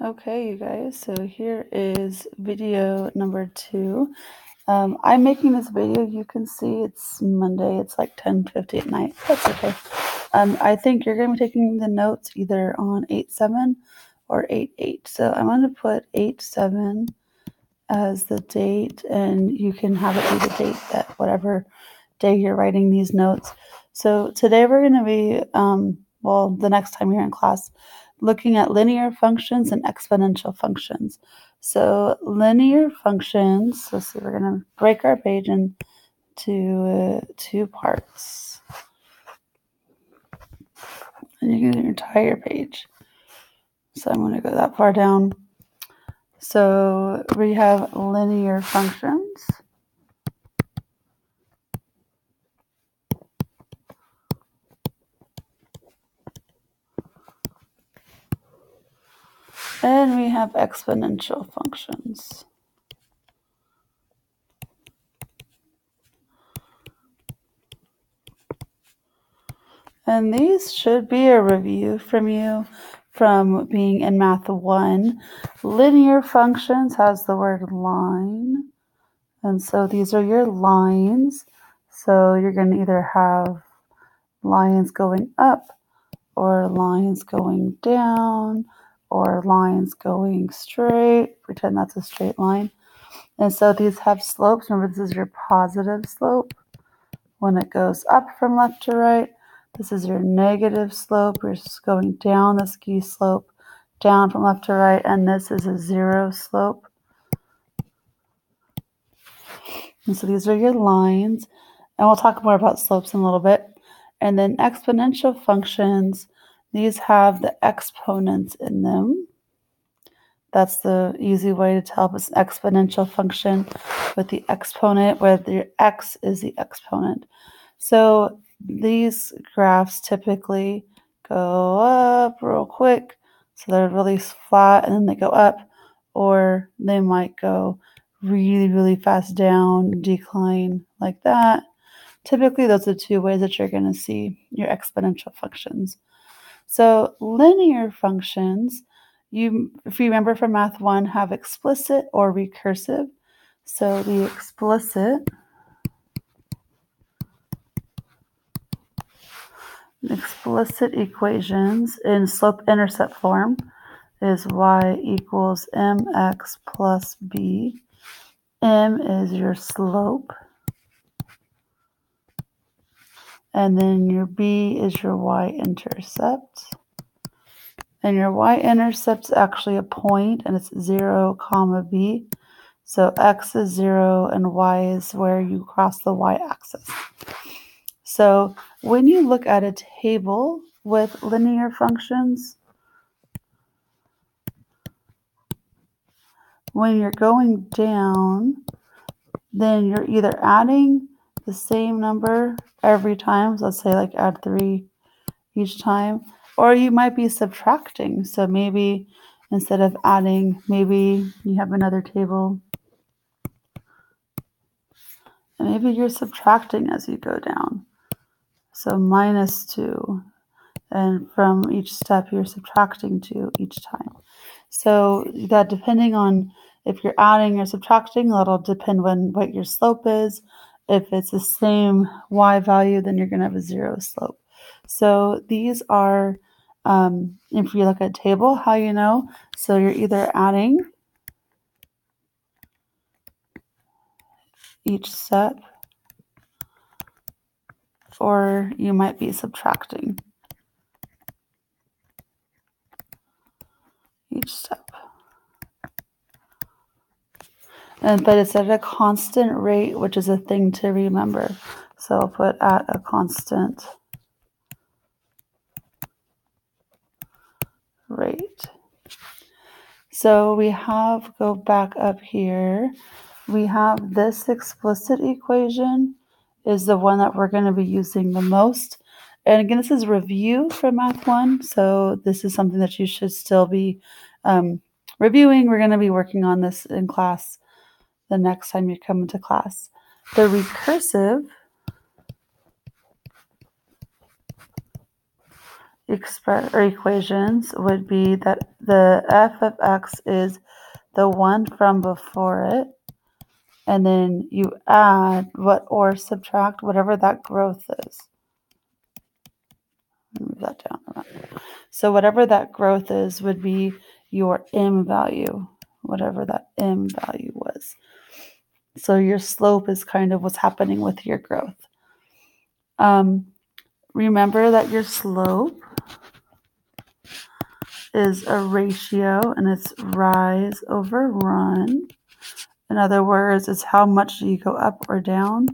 Okay, you guys, so here is video number 2. I'm making this video. You can see it's Monday. It's like 10:50 at night. That's okay. I think you're going to be taking the notes either on 8/7 or 8/8. So I'm going to put 8/7 as the date, and you can have it be the date that whatever day you're writing these notes. So today we're going to be, the next time you're in class, looking at linear functions and exponential functions. So linear functions, let's see, we're going to break our page into 2 parts. And you can do your entire page. So I'm going to go that far down. So we have linear functions. And we have exponential functions. And these should be a review from you from being in Math 1. Linear functions has the word line. And so these are your lines. So you're going to either have lines going up or lines going down or lines going straight. Pretend that's a straight line. And so these have slopes. Remember, this is your positive slope when it goes up from left to right. This is your negative slope. We're just going down the ski slope, down from left to right. And this is a 0 slope. And so these are your lines. And we'll talk more about slopes in a little bit. And then exponential functions, these have the exponents in them. That's the easy way to tell if it's an exponential function with the exponent, where your x is the exponent. So these graphs typically go up real quick. So they're really flat and then they go up, or they might go really, really fast down, decline like that. Typically, those are 2 ways that you're going to see your exponential functions. So linear functions, if you remember from Math 1, have explicit or recursive. So the explicit equations in slope-intercept form is y equals mx plus b. M is your slope. And then your b is your y-intercept. And your y-intercept is actually a point, and it's 0, comma b. So x is 0, and y is where you cross the y-axis. So when you look at a table with linear functions, when you're going down, then you're either adding the same number every time. So let's say like add 3 each time, or you might be subtracting. So maybe instead of adding, maybe you have another table, and maybe you're subtracting as you go down. So -2, and from each step you're subtracting 2 each time. So that, depending on if you're adding or subtracting, that'll depend on what your slope is. If it's the same y value, then you're going to have a 0 slope. So these are, if you look at a table, how you know. So you're either adding each step, or you might be subtracting each step. But it's at a constant rate, which is a thing to remember. So I'll put at a constant rate. So we have, go back up here, we have this explicit equation is the one that we're going to be using the most. And again, this is review from Math 1, so this is something that you should still be reviewing. We're going to be working on this in class the next time you come into class. The recursive equations would be that the f of x is the one from before it, and then you add or subtract whatever that growth is. Move that down. So whatever that growth is would be your m value, whatever that m value was. So your slope is kind of what's happening with your growth. Remember that your slope is a ratio, and it's rise over run. In other words, it's how much you go up or down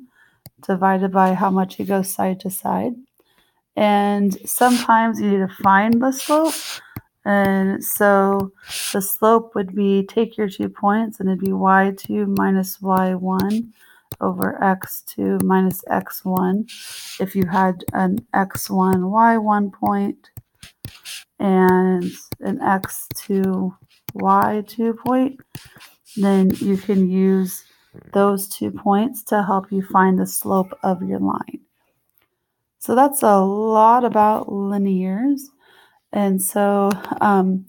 divided by how much you go side to side. And sometimes you need to find the slope. And so the slope would be, take your 2 points, and it'd be y2 minus y1 over x2 minus x1. If you had an x1, y1 point and an x2, y2 point, then you can use those 2 points to help you find the slope of your line. So that's a lot about linears. And so I'm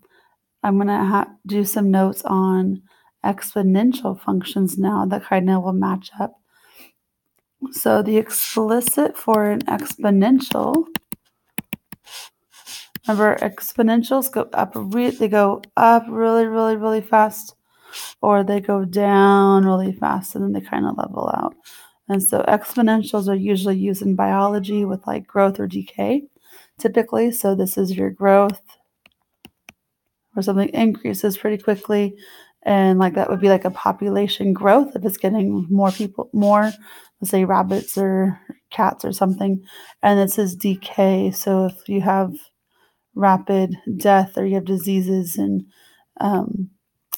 going to do some notes on exponential functions now that kind of will match up. So the explicit for an exponential, remember exponentials go up, they go up really, really, really fast, or they go down really fast, and then they kind of level out. And so exponentials are usually used in biology with like growth or decay, typically. So this is your growth, or something increases pretty quickly, and like that would be like a population growth if it's getting more people, let's say rabbits or cats or something. And this is decay. So if you have rapid death or you have diseases, and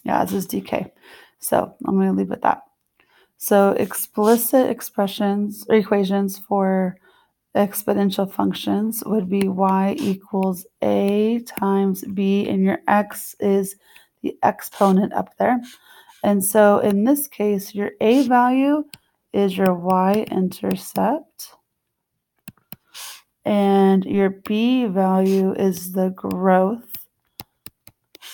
this is decay. So I'm going to leave it at that. So explicit expressions or equations for exponential functions would be y equals a times b, and your x is the exponent up there. And so in this case, your a value is your y-intercept, and your b value is the growth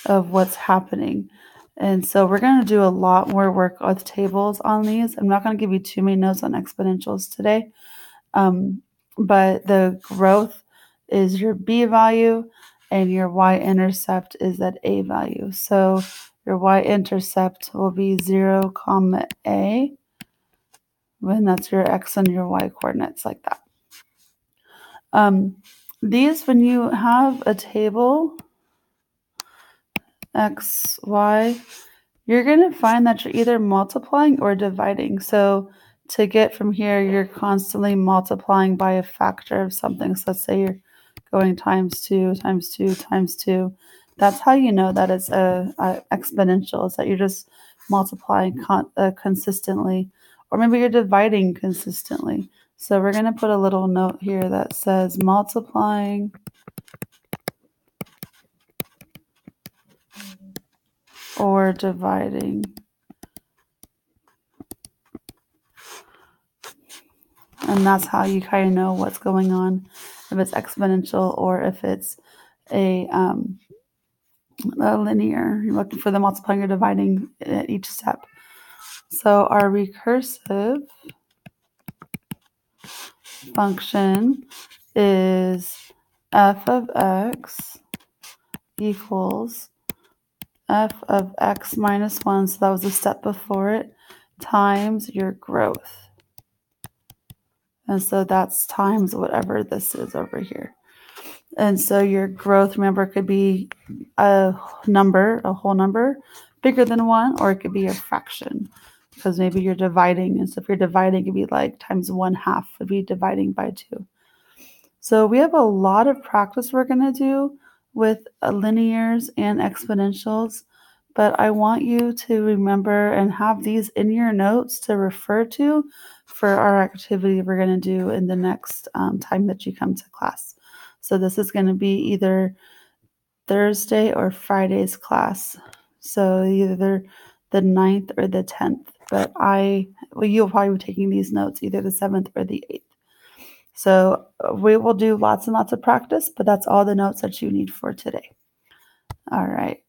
of what's happening. And so we're going to do a lot more work with tables on these. I'm not going to give you too many notes on exponentials today. But the growth is your b value, and your y-intercept is that a value. So your y-intercept will be 0, comma a, when that's your x and your y coordinates, like that. These, when you have a table, x, y, you're going to find that you're either multiplying or dividing. So to get from here, you're constantly multiplying by a factor of something. So let's say you're going times 2, times 2, times 2. That's how you know that it's a exponential, is that you're just multiplying consistently. Or maybe you're dividing consistently. So we're going to put a little note here that says multiplying or dividing. And that's how you kind of know what's going on, if it's exponential or if it's a linear. You're looking for the multiplying or dividing at each step. So our recursive function is f of x equals f of x minus 1, so that was a step before it, times your growth. And so that's times whatever this is over here. And so your growth, remember, could be a whole number bigger than 1, or it could be a fraction, because maybe you're dividing. And so if you're dividing, it could be like times 1/2 would be dividing by 2. So we have a lot of practice we're going to do with linears and exponentials, but I want you to remember and have these in your notes to refer to for our activity we're going to do in the next time that you come to class. So this is going to be either Thursday or Friday's class. So either the 9th or the 10th. But you'll probably be taking these notes either the 7th or the 8th. So we will do lots and lots of practice, but that's all the notes that you need for today. All right.